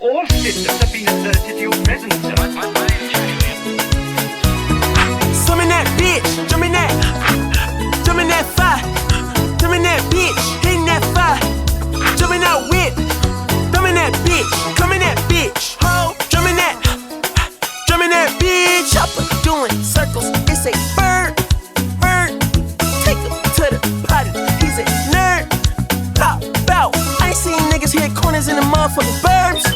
All systems have been alerted to your presence, sir. Some in that bitch, jump in that fire, jump in that bitch, hitting that fire, jump in that whip, jump in that bitch, come in that bitch, ho, jump in that bitch, chopper doing circles, it's a bird, take him to the potty, he's a nerd, pop out, I ain't seen niggas hit corners in the motherfucking burbs,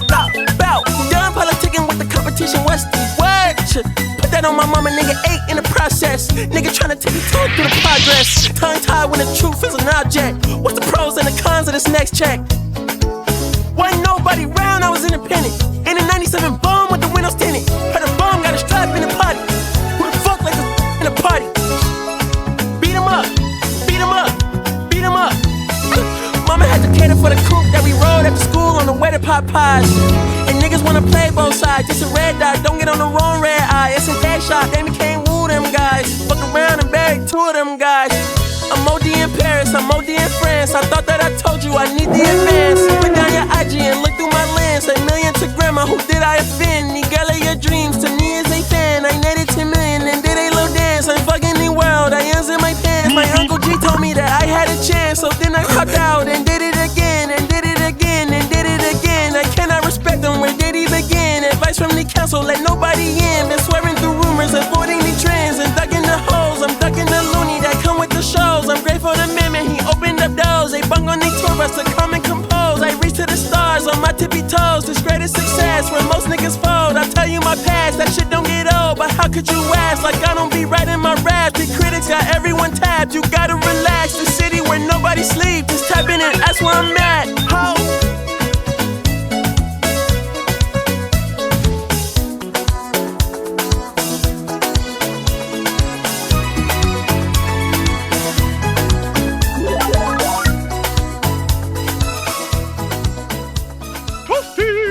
pop out, done politicking with the competition, what's the word? Put that on my mama, nigga, 8 in the process. Nigga tryna take me through the progress. Tongue tied when the truth is an object. What's the pros and the cons of this next check? Wasn't nobody round, I was independent. In a 97 bomb with the windows tinted. Heard a bomb got a strap in the potty. Who the fuck like this in the party? Beat him up, beat him up, beat him up. Mama had to cater for the coupe that we rode at the school on the way to Popeyes. And niggas wanna play both sides, just a red dot, don't get on the wrong red eye. It's a headshot, then we can't woo them guys. Fuck around and bury 2 of them guys. I'm OD in Paris, I'm OD in France. I thought that I told you I need the advance. Put down your IG and look through my lens. A million to grandma, who did I offend? The girl of your dreams, to me is a fan. I netted 10 million and did a little dance. I'm fucking the world, I am in my pants. My Uncle G told me that I had a chance, so then I popped out and did it again, and did it again, and did it again. I cannot respect them, where did he begin? Advice from the council, let nobody in. Been swearing through rumors, avoiding the trends, and ducking the holes. I'm ducking the loony that come with the shows. I'm grateful to Mimmin, he opened up doors. They bung on the tour bus to come and compose. I reach to the stars on my tippy toes. This greatest success where most niggas fold. I tell you my past, that shit don't get old. But how could you ask? Like I don't be writing my raps. The critics got everyone tapped. You gotta relax. The city where nobody sleeps. Just tap in and that's where I'm at. Ho.